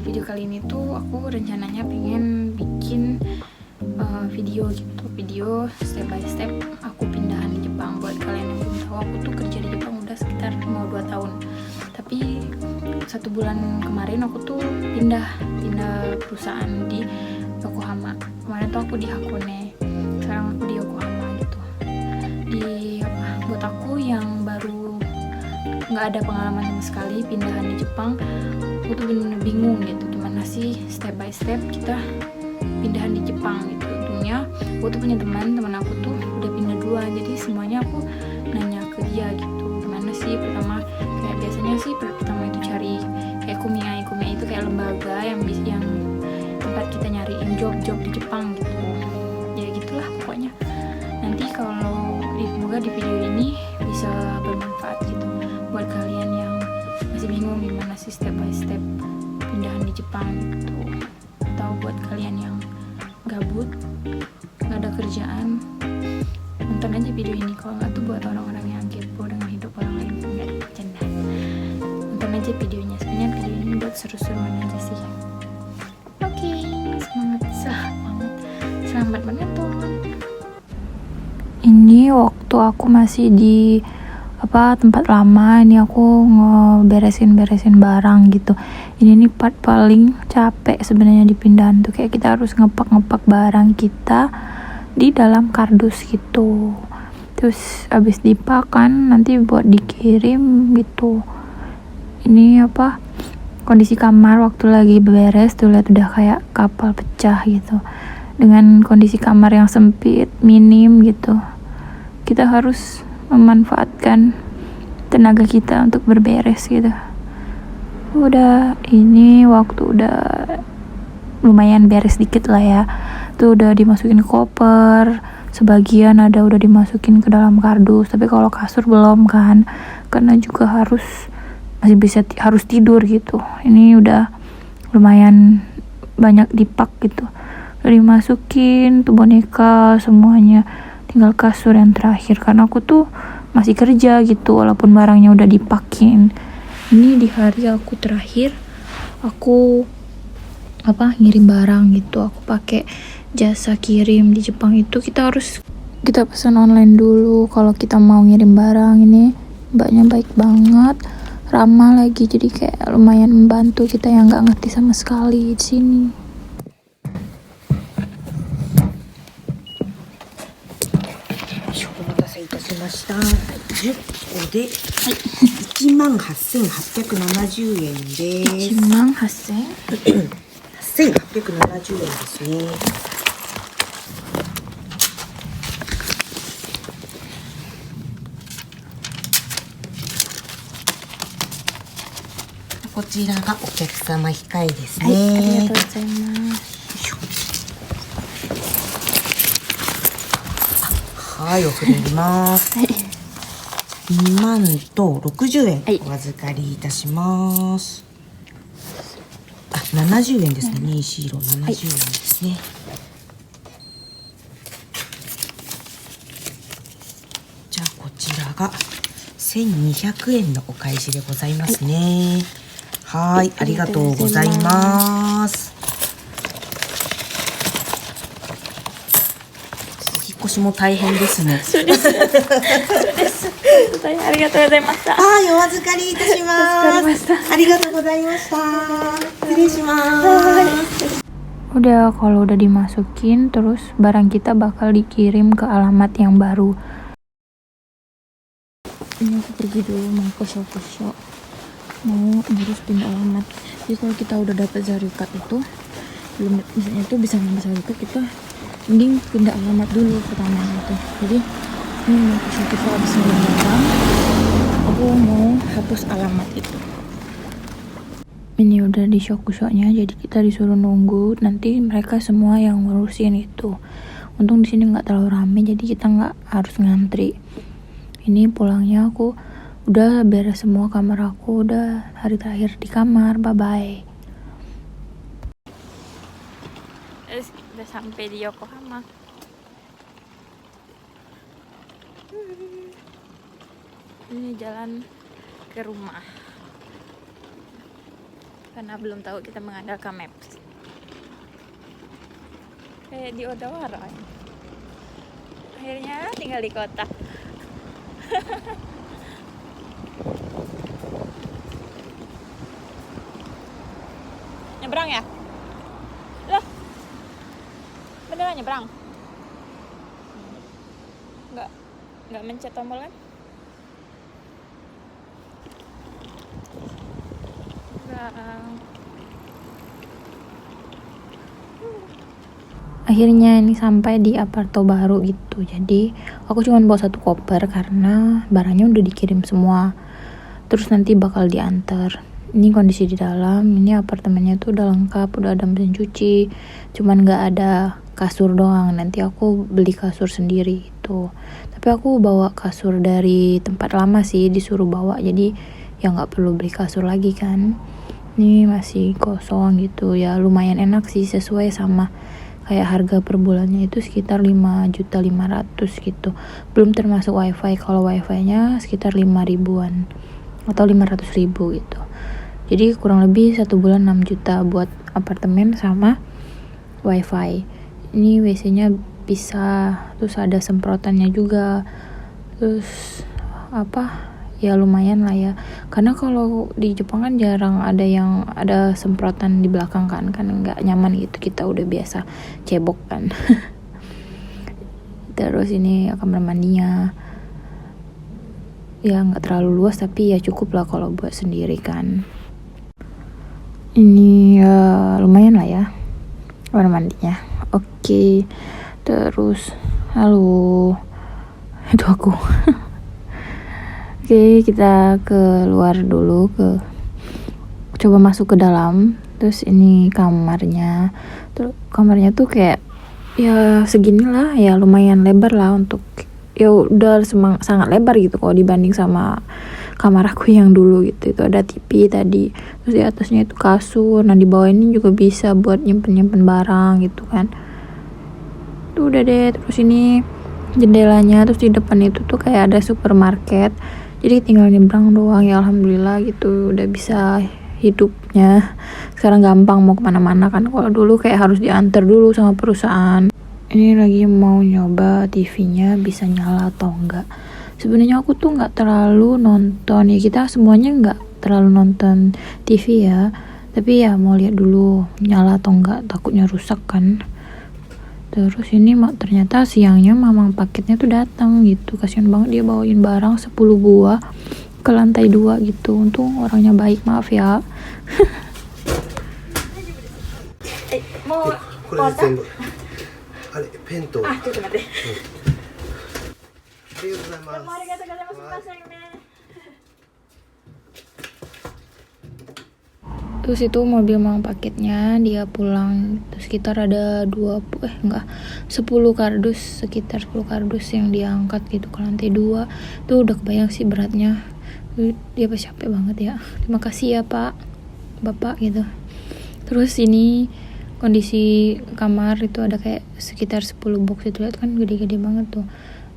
di video kali ini tuh aku rencananya pengen bikin video gitu, video step by step aku pindahan di Jepang. Buat kalian yang belum tahu, aku tuh kerja di Jepang udah sekitar mau 2 tahun. Tapi 1 bulan kemarin aku tuh pindah perusahaan di Yokohama. Kemarin tuh aku di Hakone, sekarang aku di Yokohama gitu. Buat aku yang baru nggak ada pengalaman sama sekali pindahan di Jepang, aku tuh bener-bener bingung gitu, gimana sih step by step kita pindahan di Jepang gitu. Untungnya aku tuh punya teman aku tuh udah pindah duluan, jadi semuanya aku nanya ke dia gitu, gimana sih pertama, kayak biasanya sih pertama itu cari kayak kumiai itu kayak lembaga yang tempat kita nyariin job di Jepang gitu ya, gitulah pokoknya. Nanti kalau semoga di video ini bisa bermanfaat gitu buat kalian yang masih bingung gimana sih step by step pindahan di Jepang gitu, atau buat kalian yang gabut nggak ada kerjaan, nonton aja video ini. Kalau nggak tuh buat orang-orang yang kepo dengan hidup orang lain, nggak bercanda, nonton aja videonya. Sebenarnya video ini buat seru-seruan aja sih. Oke, selamat menonton. Ini waktu aku masih di tempat lama, ini aku ngeberesin barang gitu. Ini nih part paling capek sebenarnya di pindahan tuh, kayak kita harus ngepak barang kita di dalam kardus gitu. Terus abis dipak kan nanti buat dikirim gitu. Ini kondisi kamar waktu lagi beres tuh, lihat udah kayak kapal pecah gitu. Dengan kondisi kamar yang sempit, minim gitu, kita harus memanfaatkan tenaga kita untuk berberes gitu. Ini waktu udah lumayan beres dikit lah ya. Tuh udah dimasukin koper, sebagian ada udah dimasukin ke dalam kardus, tapi kalau kasur belum kan, karena juga harus tidur gitu. Ini udah lumayan banyak dipak gitu, udah dimasukin tuh boneka semuanya, tinggal kasur yang terakhir karena aku tuh masih kerja gitu walaupun barangnya udah dipakin. Ini di hari aku terakhir aku ngirim barang gitu. Aku pakai jasa kirim di Jepang itu, kita pesan online dulu kalau kita mau ngirim barang. Ini mbaknya baik banget, ramah lagi, jadi kayak lumayan membantu kita yang nggak ngerti sama sekali di sini.10個で18,870円です。18,000? 8,870円ですね。こちらがお客様控えですね。はい、ありがとうございます。はい、送ります。はい、2万と60円はいお預かりいたします。70円ですね。2070円ですね。じゃあこちらが1200円のお返しでございますね。はい、ありがとうございます。引っ越しも大変ですね。そうです。本当にありがとうございました。はい、お預かりいたします。ありがとうございました。失礼します。Udah, kalau udah dimasukin, terus barang kita bakal dikirim ke alamat yang baru. Ini aku pergi dulu mau ke shop, mau ngurus pindah alamat. Jadi kalau kita udah dapet zarikat itu, belum misalnya itu bisa ngambil zarikat, kita mending pindah alamat dulu pertama itu. Jadi ini mau ke shop habis ngambil barang, aku mau hapus alamat itu. Ini udah di shop-nya, jadi kita disuruh nunggu, nanti mereka semua yang ngurusin itu. Untung di sini nggak terlalu rame, jadi kita nggak harus ngantri. Ini pulangnya aku udah beres semua kamar aku, udah hari terakhir di kamar. Bye bye. Udah sampai di Yokohama. Ini jalan ke rumah. karena belum tahu kita mengandalkan Maps. Kayak di Odawara. Akhirnya tinggal di kota. Nyebrang ya? Loh, beneran nyebrang? Nggak mencet tombol kan? Akhirnya ini sampai di aparto baru gitu. Jadi aku cuma bawa 1 koper karena barangnya udah dikirim semua. Terus nanti bakal diantar. Ini kondisi di dalam. Ini apartemennya tuh udah lengkap, udah ada mesin cuci. Cuman nggak ada kasur doang. Nanti aku beli kasur sendiri itu. Tapi aku bawa kasur dari tempat lama sih, disuruh bawa. Jadi ya nggak perlu beli kasur lagi kan. Ini masih kosong gitu ya, lumayan enak sih, sesuai sama kayak harga per bulannya itu sekitar 5.500.000 gitu, belum termasuk wifi. Kalau wifi-nya sekitar 5.000-an atau 500.000 gitu. Jadi kurang lebih 1 bulan 6 juta buat apartemen sama wifi. Ini WC-nya bisa, terus ada semprotannya juga, terus apa ya, lumayan lah ya. Karena kalau di Jepang kan jarang ada yang ada semprotan di belakang kan nggak nyaman gitu, kita udah biasa cebok kan. Terus ini kamar mandinya ya nggak terlalu luas, tapi ya cukup lah kalau buat sendiri kan. Ini ya lumayan lah ya kamar mandinya. Oke. Terus halo, itu aku. Oke, kita keluar dulu, coba masuk ke dalam. Terus ini kamarnya. Terus kamarnya tuh kayak ya segini lah, ya lumayan lebar lah untuk, ya udah sangat lebar gitu kalau dibanding sama kamar aku yang dulu gitu. Itu ada TV tadi, terus di atasnya itu kasur. Nah di bawah ini juga bisa buat nyimpen barang gitu kan. Tuh udah deh. Terus ini jendelanya, terus di depan itu tuh kayak ada supermarket. Jadi tinggal nyebrang doang ya, alhamdulillah gitu udah bisa hidupnya. Sekarang gampang mau kemana-mana kan. Kalau dulu kayak harus diantar dulu sama perusahaan. Ini lagi mau nyoba TV-nya bisa nyala atau enggak. Sebenarnya aku tuh nggak terlalu nonton ya, kita semuanya nggak terlalu nonton TV ya. Tapi ya mau lihat dulu nyala atau enggak, takutnya rusak kan. Terus ini ternyata siangnya mamang paketnya tuh datang gitu. Kasian banget, dia bawain barang 10 buah ke lantai 2 gitu. Untung orangnya baik, maaf ya. Mau これで全部あれペンと ちょっと待って。ありがとうございます。ありがとうございます。すいませんね。Terus itu mobil mang paketnya dia pulang, terus sekitar ada 10 kardus, sekitar 10 kardus yang diangkat gitu ke lantai 2. Tuh udah kebayang sih beratnya. Dia pasti capek banget ya. Terima kasih ya Pak, Bapak gitu. Terus ini kondisi kamar itu ada kayak sekitar 10 box itu, lihat kan gede-gede banget tuh.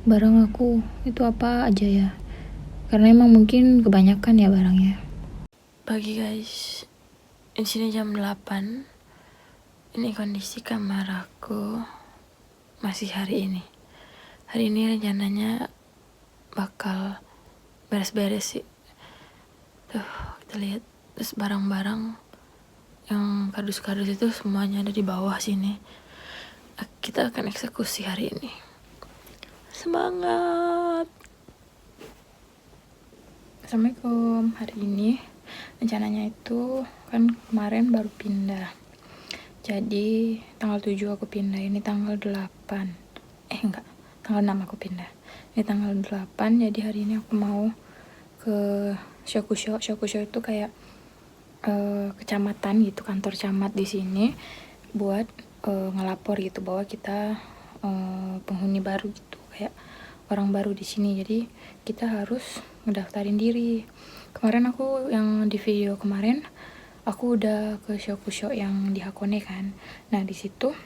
Barang aku itu apa aja ya. Karena emang mungkin kebanyakan ya barangnya. Pagi guys. Di sini jam 8. Ini kondisi kamar aku masih hari ini. Hari ini rencananya bakal beres-beres sih. Tuh, kita lihat. Terus barang-barang yang kardus-kardus itu semuanya ada di bawah sini. Kita akan eksekusi hari ini. Semangat. Assalamualaikum. Hari ini rencananya itu kan kemarin baru pindah, jadi tanggal 7 aku pindah, ini tanggal 8 tanggal 6 aku pindah, ini tanggal 8. Jadi hari ini aku mau ke Shokusho itu kayak kecamatan gitu, kantor camat di sini, buat ngelapor gitu bahwa kita penghuni baru gitu, kayak orang baru di sini. Jadi kita harus ngedaftarin diri. Kemarin aku yang di video kemarin aku udah ke Shokusho yang di Hakone kan. Nah di situ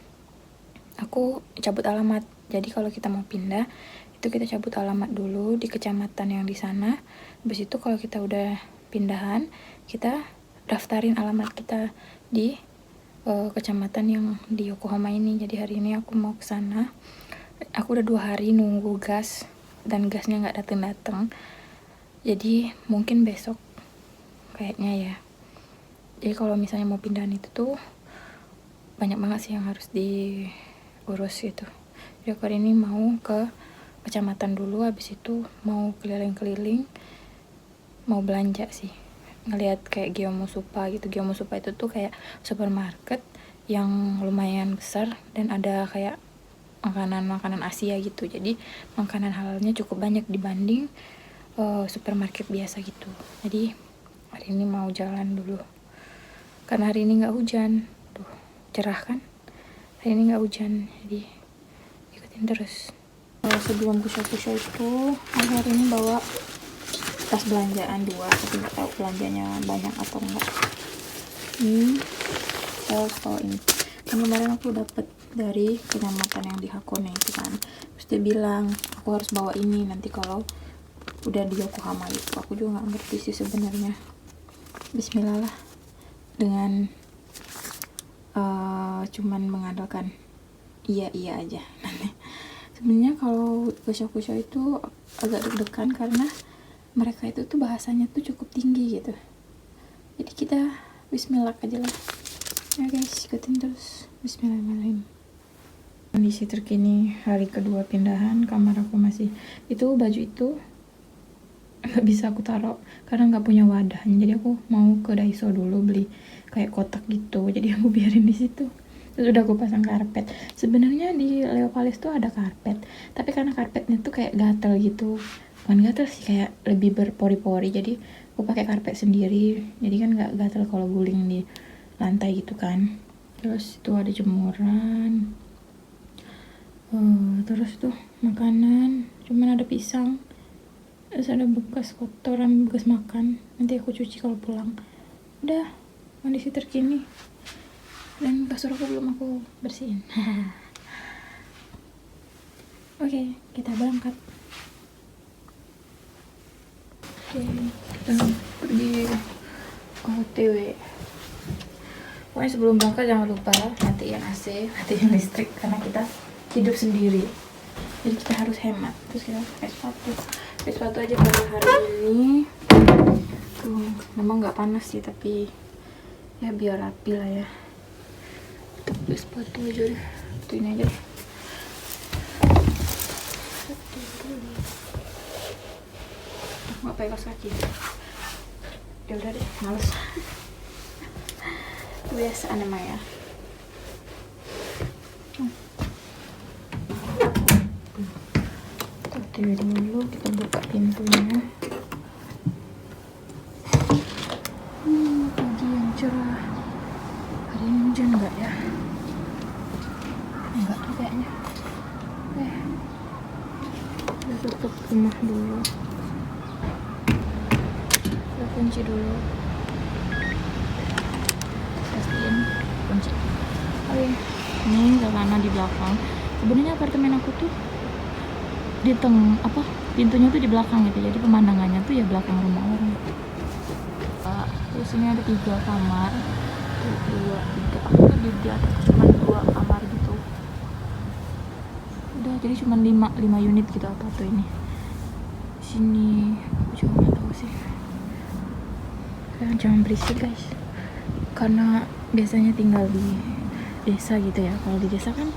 aku cabut alamat. Jadi kalau kita mau pindah itu kita cabut alamat dulu di kecamatan yang di sana. Habis itu kalau kita udah pindahan kita daftarin alamat kita di kecamatan yang di Yokohama ini. Jadi hari ini aku mau ke sana. Aku udah 2 hari nunggu gas dan gasnya nggak datang. Jadi mungkin besok kayaknya ya. Jadi kalau misalnya mau pindahan itu tuh banyak banget sih yang harus diurus gitu. Jadi aku hari ini mau ke kecamatan dulu, habis itu mau keliling-keliling, mau belanja sih, ngelihat kayak Geomusupa gitu. Geomusupa itu tuh kayak supermarket yang lumayan besar dan ada kayak makanan Asia gitu. Jadi makanan halalnya cukup banyak dibanding supermarket biasa gitu. Jadi hari ini mau jalan dulu karena hari ini nggak hujan, tuh cerah kan, hari ini nggak hujan, jadi ikutin terus. Sebelum kusha-kusha itu aku hari ini bawa tas belanjaan 2, tapi nggak tahu belanjanya banyak atau enggak. Saya harus bawa ini. Kemarin aku dapat dari kecamatan yang di Hakone itu kan, terus dia bilang aku harus bawa ini nanti kalau udah di Yokohama itu. Aku juga nggak ngerti sih sebenarnya. Bismillah lah, dengan cuman mengandalkan iya aja. Sebenarnya kalau kusha-kusha itu agak deg-degan karena mereka itu tuh bahasanya tuh cukup tinggi gitu. Jadi kita bismillah aja lah ya guys, ikutin terus. Bismillahirrahmanirrahim. Kondisi terkini hari kedua pindahan, kamar aku masih itu, baju itu nggak bisa aku taruh karena nggak punya wadahnya. Jadi aku mau ke Daiso dulu beli kayak kotak gitu, jadi aku biarin di situ. Terus udah aku pasang karpet. Sebenarnya di Leopalis tuh ada karpet, tapi karena karpetnya tuh kayak gatel gitu, bukan gatel sih, kayak lebih berpori-pori, jadi aku pakai karpet sendiri, jadi kan nggak gatel kalau guling di lantai gitu kan. Terus itu ada jemuran, terus tuh makanan cuman ada pisang, terus ada bekas kotoran, bekas makan, nanti aku cuci kalau pulang. Udah, kondisi terkini, dan kasur aku belum aku bersihin. Oke, kita berangkat. Oke, kita pergi OTW. Pokoknya sebelum berangkat jangan lupa matiin AC, matiin listrik, karena kita hidup sendiri, jadi kita harus hemat. Terus kita pakai sepatu aja pada hari ini. Tuh, memang nggak panas sih, tapi ya biar rapi lah ya. Pakai sepatu aja deh, tuh ini aja deh. Nggak pakai kaos kaki, ya udah deh, males. Kebiasaan emang ya. Oke, dulu kita buka pintunya. Pagi yang cerah. Hari ini hujan enggak ya? Enggak tuh kayaknya. Kita tutup rumah dulu. Kita kunci dulu. Pastiin kunci. Oke, ini celana di belakang. Sebenarnya apartemen aku tuh di pintunya tuh di belakang gitu, jadi pemandangannya tuh ya belakang rumah orang. Terus ini ada 3 kamar, 2, 3, aku tuh di atas cuma 2 kamar gitu. Udah, jadi cuma 5 unit gitu apa tuh ini. Sini aku juga nggak tahu sih. Jangan berisik guys, karena biasanya tinggal di desa gitu ya. Kalau di desa kan,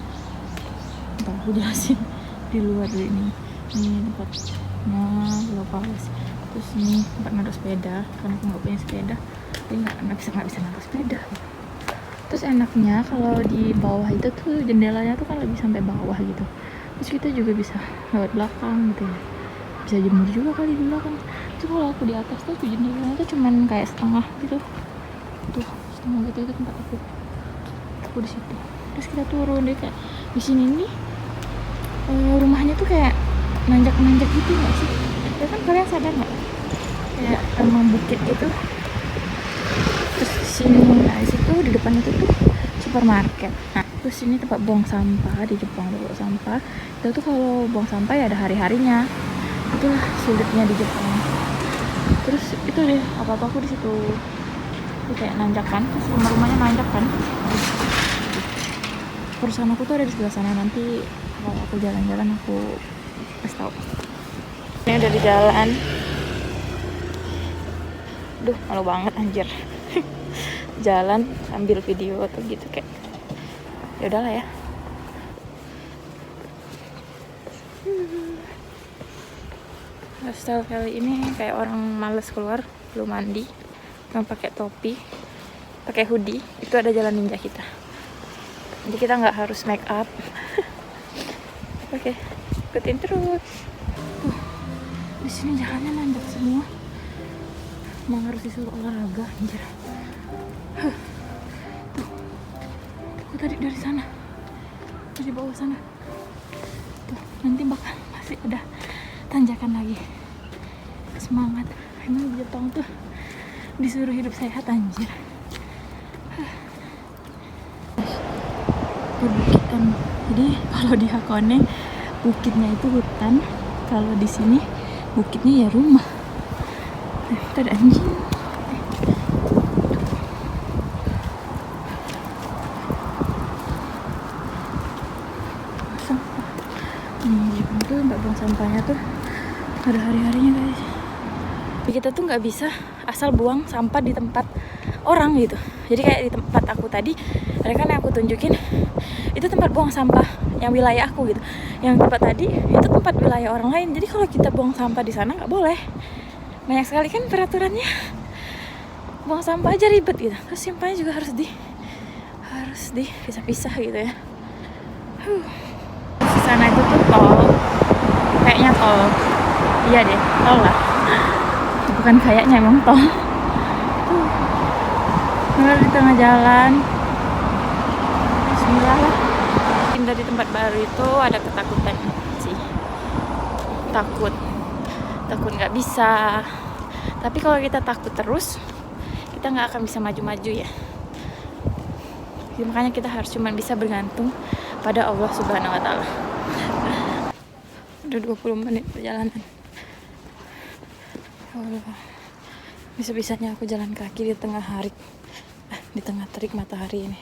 ntar aku jelasin di luar dulu. Ini tempatnya Leopalis. Terus ini tempat naruh sepeda, karena aku nggak punya sepeda, jadi nggak bisa naruh sepeda. Terus enaknya kalau di bawah itu tuh jendelanya tuh kan lebih sampai bawah gitu. Terus kita juga bisa lewat belakang gitu ya, bisa jemur juga kali di belakang. Terus kalau aku di atas tuh jendelanya tuh cuman kayak setengah gitu, tuh setengah gitu, itu tempat aku di situ. Terus kita turun deh, kayak di sini nih rumahnya tuh kayak nanjak gitu nggak sih? Ya kan, kalian sadar nggak? Kayak emang bukit gitu. Terus di sini, nah di situ di depan itu tuh supermarket. Nah terus ini tempat buang sampah di Jepang. Buang sampah itu tuh kalau buang sampah ya ada hari-harinya. Itulah sulitnya di Jepang. Terus itu deh, apa-apa aku di situ. tuh kayak nanjak kan, terus rumah-rumahnya nanjak kan. Perusahaan aku tuh ada di sebelah sana, nanti kalau aku jalan-jalan aku kasih tahu. Ini udah di jalan. Duh, malu banget anjir. Jalan sambil video atau gitu kayak. Ya udahlah ya. Lifestyle kali ini kayak orang males keluar, belum mandi, cuma pakai topi, pakai hoodie. Itu ada jalan ninja kita. Jadi kita nggak harus make up. Oke, ikutin terus. Di sini jalannya nanjak semua. Emang harus disuruh olahraga, anjir. Tuh, aku tadi dari sana, dari bawah sana. Tuh, nanti bakal masih ada tanjakan lagi. Semangat. Emang di Jepang tuh disuruh hidup sehat, anjir. Perbukitan. Jadi kalau di Hakone bukitnya itu hutan, kalau di sini bukitnya ya rumah. Itu ada anjing. Sampah. Jepang tuh mbak buang sampahnya tuh ada hari-harinya guys. Kita tuh nggak bisa asal buang sampah di tempat orang gitu. Jadi kayak di tempat aku tadi, ada kan yang aku tunjukin itu tempat buang sampah yang wilayah aku gitu. Yang tempat tadi itu tempat wilayah orang lain. Jadi kalau kita buang sampah di sana nggak boleh. Banyak sekali kan peraturannya. Buang sampah aja ribet gitu. Terus sampahnya juga harus dipisah-pisah gitu ya. Di sana itu tuh tol. Kayaknya tol. Iya deh, tol lah. Bukan kayaknya, emang tol. Tuh. Di tengah jalan. Bismillah lah. Pindah di tempat baru itu ada ketakutan sih. Takut nggak bisa. Tapi kalau kita takut terus, kita nggak akan bisa maju-maju ya. Jadi makanya kita harus cuma bisa bergantung pada Allah Subhanahu Wa Taala. Udah 20 menit perjalanan. Allah. Bisa-bisanya aku jalan kaki di tengah hari, di tengah terik matahari ini.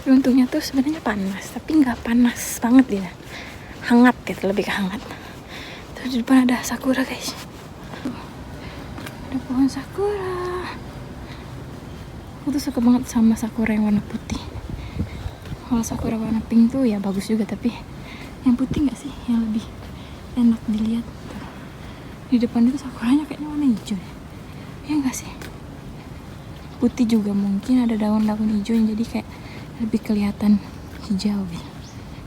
Tapi untungnya tuh sebenarnya panas, tapi nggak panas banget ya. Hangat gitu, lebih ke hangat. Terus di depan ada sakura guys. Ada pohon sakura. Aku tuh suka banget sama sakura yang warna putih. Kalau sakura warna pink tuh ya bagus juga, tapi yang putih nggak sih yang lebih enak dilihat. Di depan itu sakuranya kayaknya warna hijau ya. Ya nggak sih? Putih juga mungkin ada daun-daun hijau yang jadi kayak lebih kelihatan hijau gitu.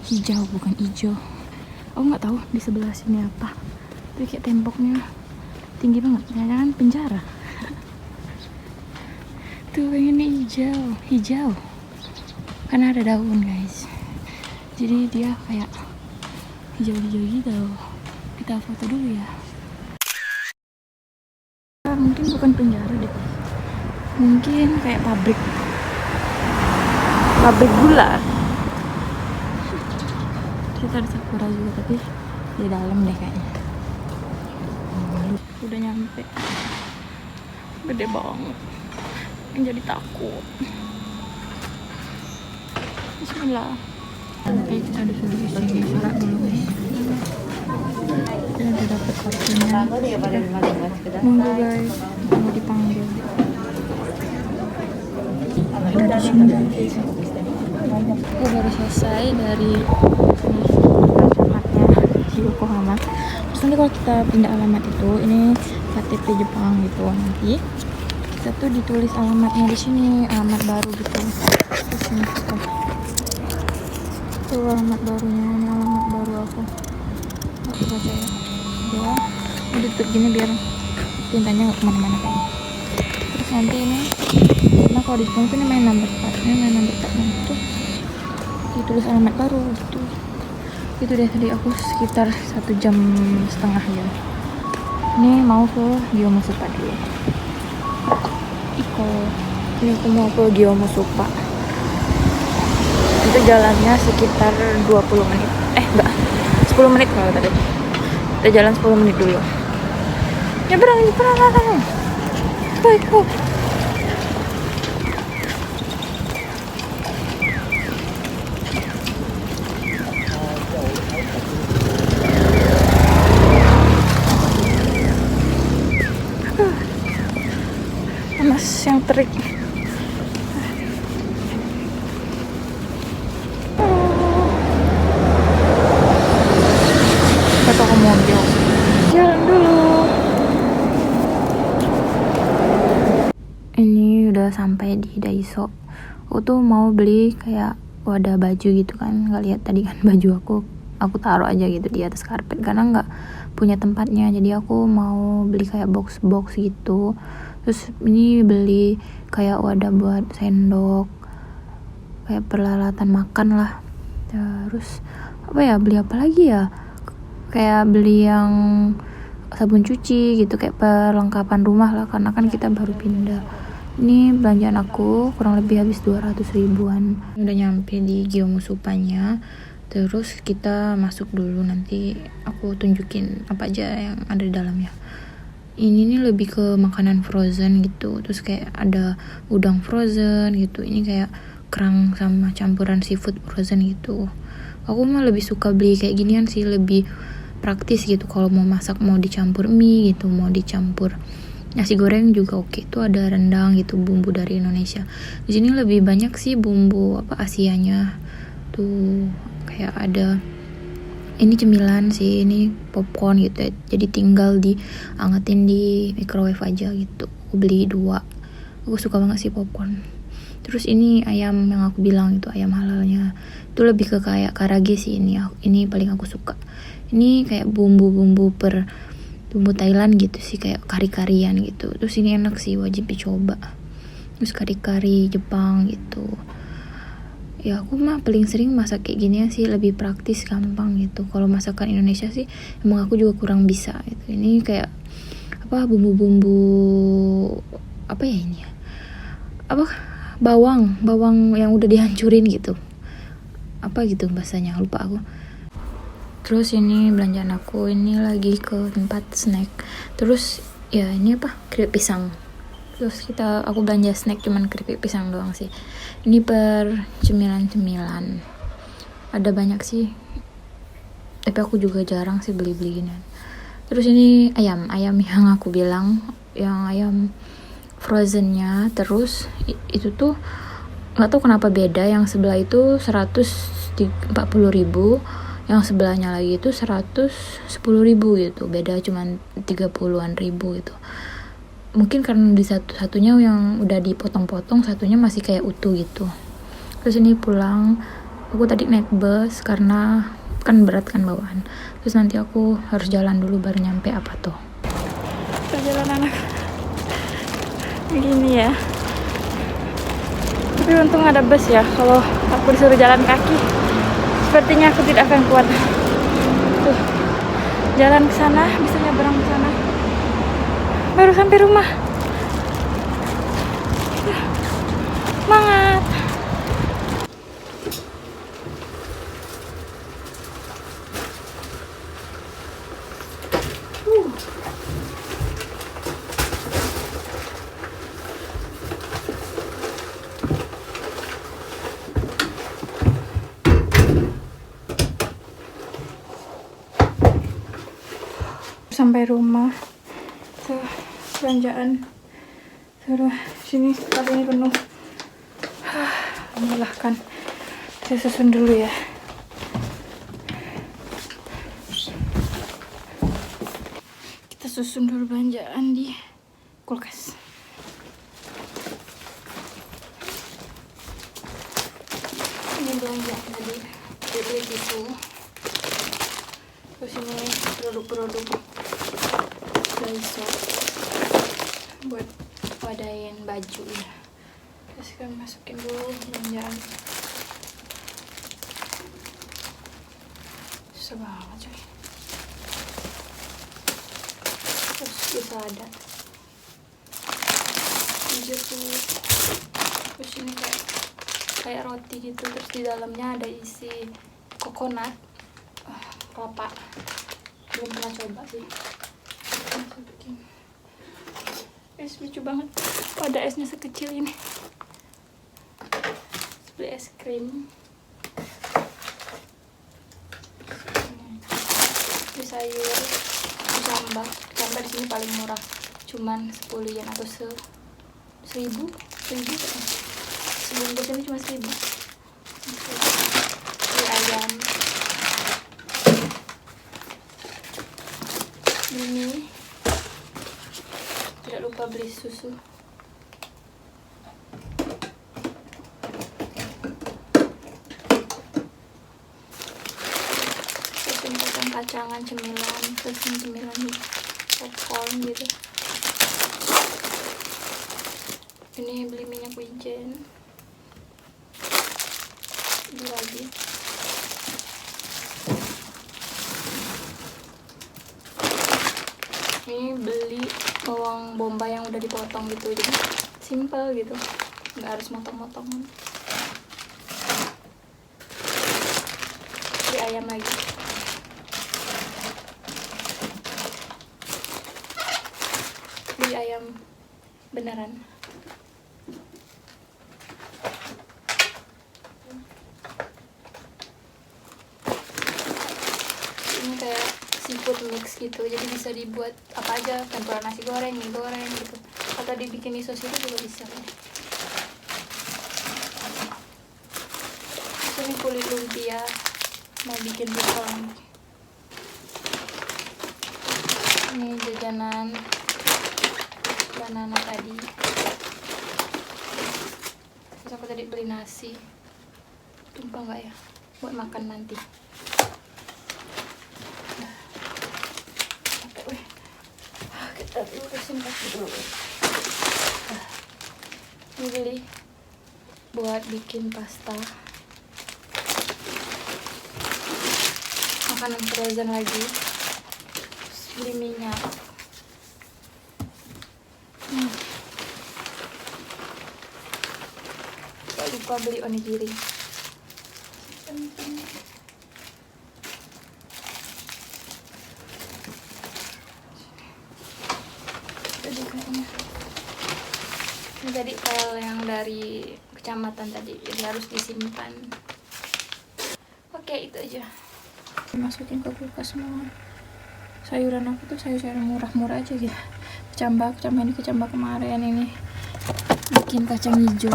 Hijau bukan hijau. Aku nggak tahu di sebelah sini apa. Tapi kayak temboknya tinggi banget. Jangan penjara. Tuh ini hijau. Karena ada daun guys. Jadi dia kayak hijau-hijau gitu. Kita foto dulu ya. Mungkin bukan penjara deh. Mungkin kayak pabrik gula. Kita ada sakura juga tapi di dalam deh kayaknya. Udah nyampe. Gede banget. Jadi takut. Bismillah. Oke, kita udah isi surat dulu guys. Kita udah dapet kartunya. Nunggu guys, mau dipanggil. Udah di sini guys. Aku baru selesai dari alamatnya di Yokohama. Terus nanti kalau kita pindah alamat itu, ini KTP Jepang gitu. Nanti kita tuh ditulis alamatnya di sini, alamat baru gitu. Terus ini tuh alamat barunya, ini alamat baru aku baca ya. Ya, udah tutup gini biar tintanya nggak kemana-mana kayaknya. Terus nanti ini, karena kalau di Jepang tuh ini main number cardnya itu ditulis alamat baru gitu. Itu deh tadi aku sekitar 1,5 jam ya. Ini mau ke Gyomusupa dulu. Ini aku mau ke Gyomusupa. Itu jalannya sekitar 20 menit. Enggak. 10 menit kalau tadi. Kita jalan 10 menit dulu. Nyebrang. Go. Panas yang terik. Ke toko mobil. Jalan dulu. Ini udah sampai di Daiso. Aku tuh mau beli kayak wadah baju gitu kan. Nggak lihat tadi kan baju aku taruh aja gitu di atas karpet karena nggak punya tempatnya. Jadi aku mau beli kayak box gitu. Terus ini beli kayak wadah buat sendok, kayak peralatan makan lah. Terus beli apa lagi ya, kayak beli yang sabun cuci gitu, kayak perlengkapan rumah lah karena kan kita baru pindah. Ini belanjaan aku kurang lebih habis 200 ribuan. Udah nyampe di Gyomusupanya. Terus kita masuk dulu, nanti aku tunjukin apa aja yang ada di dalamnya. Ini nih lebih ke makanan frozen gitu. Terus kayak ada udang frozen gitu. Ini kayak kerang sama campuran seafood frozen gitu. Aku mah lebih suka beli kayak ginian sih, lebih praktis gitu kalau mau masak, mau dicampur mie gitu, mau dicampur nasi goreng juga oke. Itu ada rendang gitu, bumbu dari Indonesia. Di sini lebih banyak sih bumbu Asianya. Tuh kayak ada ini cemilan sih, ini popcorn gitu ya. Jadi tinggal diangetin di microwave aja gitu. Aku beli 2. Aku suka banget sih popcorn. Terus ini ayam yang aku bilang itu ayam halalnya. Itu lebih ke kayak karage sih ini. Ini paling aku suka. Ini kayak bumbu Thailand gitu sih, kayak kari-karian gitu. Terus ini enak sih, wajib dicoba. Terus kari-kari Jepang gitu. Ya aku mah paling sering masak kayak gini sih, lebih praktis, gampang gitu. Kalau masakan Indonesia sih emang aku juga kurang bisa gitu. Ini kayak bumbu-bumbu apa ya ini ya? Bawang yang udah dihancurin gitu. Apa gitu bahasanya, lupa aku. Terus ini belanjaan aku, ini lagi ke tempat snack. Terus ya ini keripik pisang. Terus aku belanja snack cuman keripik pisang doang sih. Ini per cemilan. Ada banyak sih. Tapi aku juga jarang sih beli gini. Terus ini ayam yang aku bilang, yang ayam frozennya. Terus itu tuh nggak tahu kenapa beda. Yang sebelah itu 140.000, yang sebelahnya lagi itu 110.000 gitu. Beda cuman 30-an ribu gitu. Mungkin karena di satunya yang udah dipotong-potong, satunya masih kayak utuh gitu. Terus ini pulang, aku tadi naik bus karena kan berat kan bawaan. Terus nanti aku harus jalan dulu baru nyampe perjalanan begini ya. Tapi untung ada bus ya. Kalau aku disuruh jalan kaki, sepertinya aku tidak akan kuat. Tuh, jalan ke sana, bisa nyebrang ke sana. Baru sampai rumah. Semangat. Sampai rumah. Belanjaan suruh sini, tapi ini penuh. Melelahkan. Saya susun dulu ya. Kita susun dulu belanjaan di kulkas. Ini belanjaan tadi, beli tisu. Terus ini produk-produk Daiso buat wadahin baju ya. Terus kita masukin dulu belanjaan. Susah banget coy. Terus bisa ada jeruk. Terus ini kayak roti gitu. Terus di dalamnya ada isi coconut, kelapa. Belum pernah coba sih. Es lucu banget. Oh, ada esnya sekecil ini. Beli es krim. Beli sayur. Kecambah. Kecambah di sini paling murah. Cuman 10 yen atau 1000. Sebungkus ini cuma 1000. Beli ayam. Ini. Tidak lupa beli susu. Terus ini kacang-kacangan, cemilan, terus ini cemilan nih, popcorn gitu. Ini beli minyak wijen. Beli lagi. Ini beli bawang bombay yang udah dipotong gitu, jadi simple gitu, nggak harus motong-motongan. Beli ayam lagi. Beli ayam beneran. Ini kayak seafood mix gitu, jadi bisa dibuat apa aja, tempura nasi goreng, mie goreng gitu, atau dibikin miso siru juga bisa. Terus ini kulit lumpia, mau bikin tulang. Ini jajanan banana tadi. Terus aku tadi beli nasi, tumpah nggak ya buat makan nanti. Kita lurusin kaki dulu. Ini beli buat bikin pasta. Makanan frozen lagi. Terus beli minyak. Gak lupa beli onigiri. Ini tadi file yang dari kecamatan tadi, jadi harus disimpan. Oke, itu aja. Masukin ke kulkas semua. Sayuran aku tuh sayur-sayuran murah-murah aja ya. Kecambah kemarin ini bikin kacang hijau.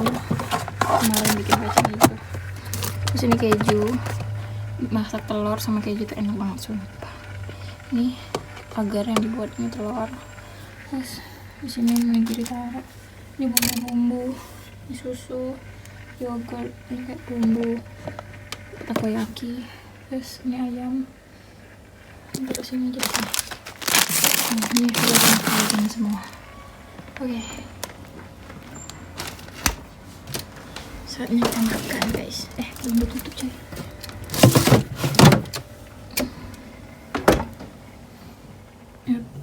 Terus ini keju, masak telur sama keju itu enak banget sumpah. Ini agar yang dibuat ini telur. Terus di sini onigiri taruh. Ini bumbu-bumbu, ini susu, yogurt, ini kayak bumbu takoyaki. Terus ini ayam. Terus ini jadi ini sudah semua. Oke. Saatnya kita makan guys. Belum ditutup coy.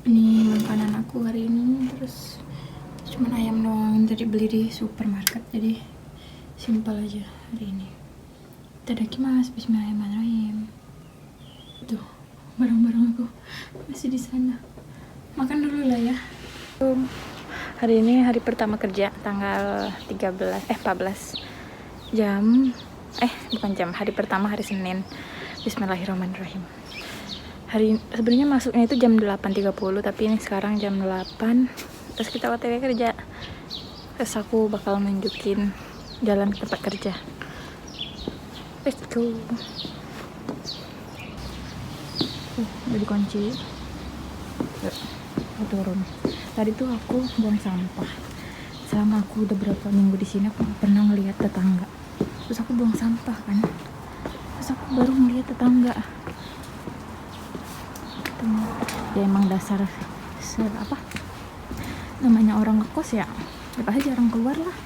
Ini makanan aku hari ini. Terus cuman ayam doang, tadi beli di supermarket, jadi simpel aja hari ini. Itadakimasu, bismillahirrahmanirrahim. Tuh, barang-barang aku masih di sana. Makan dulu lah ya. Hari ini hari pertama kerja, tanggal 14 hari pertama hari Senin. Bismillahirrahmanirrahim. Sebenarnya masuknya itu jam 8.30, tapi ini sekarang jam 8. Terus kita OTW kerja. Terus aku bakal nunjukin jalan ke tempat kerja. Let's go. Udah dikunci. Aku turun. Tadi tuh aku buang sampah. Selama aku udah berapa minggu di sini, aku pernah ngeliat tetangga. Terus aku buang sampah kan. Terus aku baru ngeliat tetangga. Dia emang dasar namanya orang ngekos ya pasti jarang keluar lah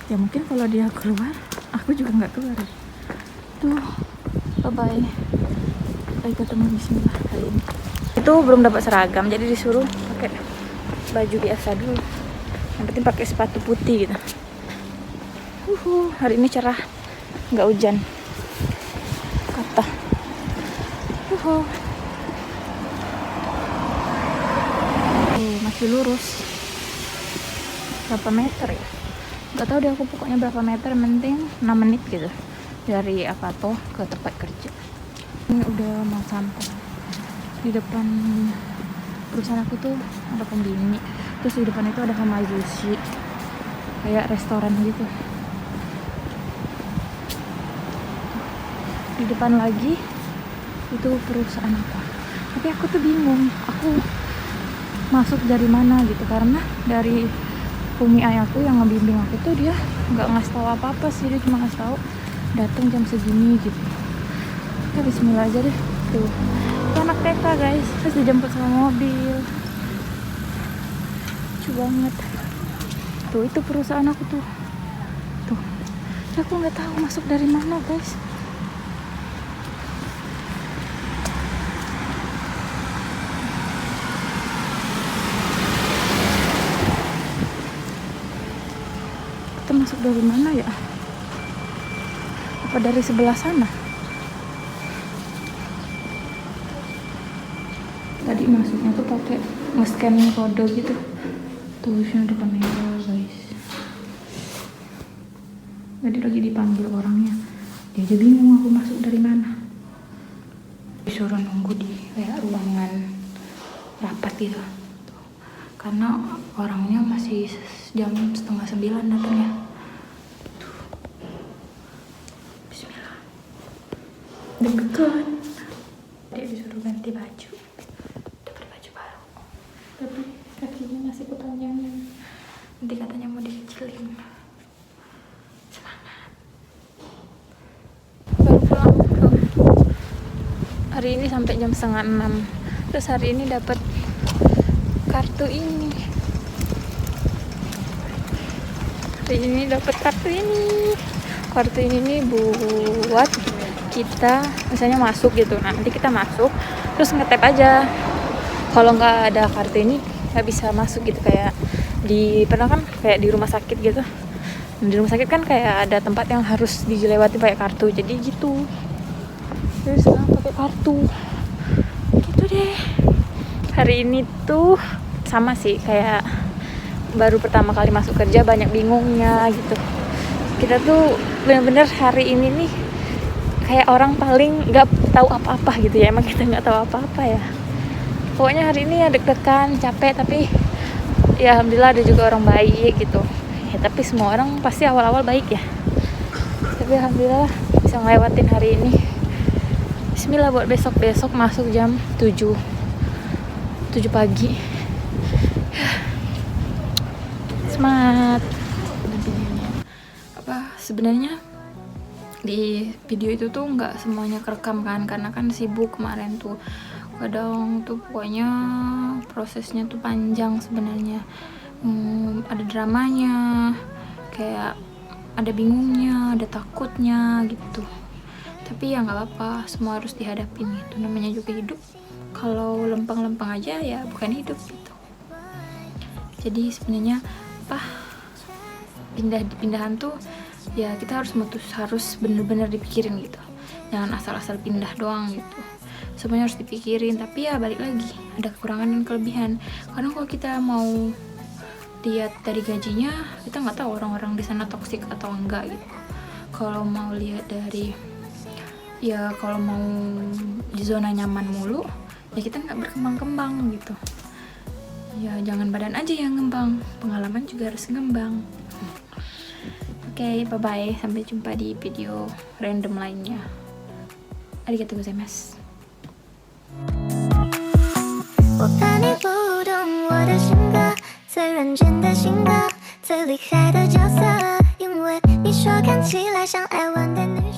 ya. Mungkin kalau dia keluar aku juga nggak keluar. Tuh, bye bye ketemu, bismillah. Hari ini itu belum dapat seragam, jadi disuruh pakai baju biasa dulu, yang penting pakai sepatu putih gitu. Hari ini cerah, nggak hujan kata. Masih lurus. berapa meter ya, nggak tahu deh aku, pokoknya berapa meter, yang penting 6 menit gitu dari Avato ke tempat kerja. Ini udah mau sampai di depan perusahaan aku tuh, ada Konbini, terus di depan itu ada Hamazushi, kayak restoran gitu. Di depan lagi itu perusahaan apa, tapi aku tuh bingung aku masuk dari mana gitu, karena dari Umi ayahku yang ngebimbing aku tuh dia nggak ngasih tahu apa-apa sih, dia cuma ngasih tahu datang jam segini gitu. Kita bismillah aja deh. Tuh, itu anak TK guys, terus dijemput sama mobil, lucu banget. Tuh itu perusahaan aku tuh. Tuh, aku nggak tahu masuk dari mana guys. Kita masuk dari mana ya? Apa dari sebelah sana? Tadi masuknya tuh pakai nge-scan kode gitu. Tuh sini ada kamera guys. Tadi lagi dipanggil orangnya, dia aja bingung aku masuk dari mana. Disuruh nunggu di kayak ruangan rapat gitu. Tuh. Karena orangnya masih jam 8:30 datangnya. Tuh. Bismillah. Deg-degan. Dia disuruh ganti baju. Dapat baju baru. Tapi kakinya masih kepanjangan. Nanti katanya mau dikecilin. Semangat. Baru pulang. Tuh. Hari ini sampai jam 5:30. Terus hari ini dapat kartu ini. Hari ini dapat kartu ini. Kartu ini nih buat kita misalnya masuk gitu. Nah, nanti kita masuk terus ngetap aja. Kalau nggak ada kartu ini nggak bisa masuk gitu, kayak di pernah kan kayak di rumah sakit gitu. Di rumah sakit kan kayak ada tempat yang harus dilewati pakai kartu. Jadi gitu. Terus sekarang pakai kartu. Gitu deh. Hari ini tuh sama sih kayak baru pertama kali masuk kerja, banyak bingungnya gitu. Kita tuh bener-bener hari ini nih kayak orang paling nggak tahu apa-apa gitu ya. Emang kita nggak tahu apa-apa ya. Pokoknya hari ini ya deg-degan, capek, tapi ya alhamdulillah ada juga orang baik gitu. Ya tapi semua orang pasti awal-awal baik ya. Tapi alhamdulillah bisa ngelewatin hari ini. Bismillah buat besok masuk jam 7 pagi. Semangat. Apa sebenarnya di video itu tuh nggak semuanya kerekam kan, karena kan sibuk kemarin tuh. Kadang tuh pokoknya prosesnya tuh panjang sebenarnya. Ada dramanya, kayak ada bingungnya, ada takutnya gitu. Tapi ya nggak apa-apa, semua harus dihadapin gitu. Namanya juga hidup. Kalau lempeng-lempeng aja ya bukan hidup gitu. Jadi sebenarnya pindahan tuh ya kita harus bener-bener dipikirin gitu. Jangan asal-asal pindah doang gitu. Semuanya harus dipikirin, tapi ya balik lagi ada kekurangan dan kelebihan. Karena kalau kita mau lihat dari gajinya, kita nggak tahu orang-orang di sana toksik atau enggak gitu. Kalau mau lihat dari kalau mau di zona nyaman mulu, ya kita nggak berkembang-kembang gitu. Ya jangan badan aja yang ngembang, pengalaman juga harus ngembang. Oke, bye-bye. Sampai jumpa di video random lainnya. Arigatou gozaimasu. 我怕你不懂我的性格，最认真的性格，最厉害的角色，因为你说看起来像爱玩的女人。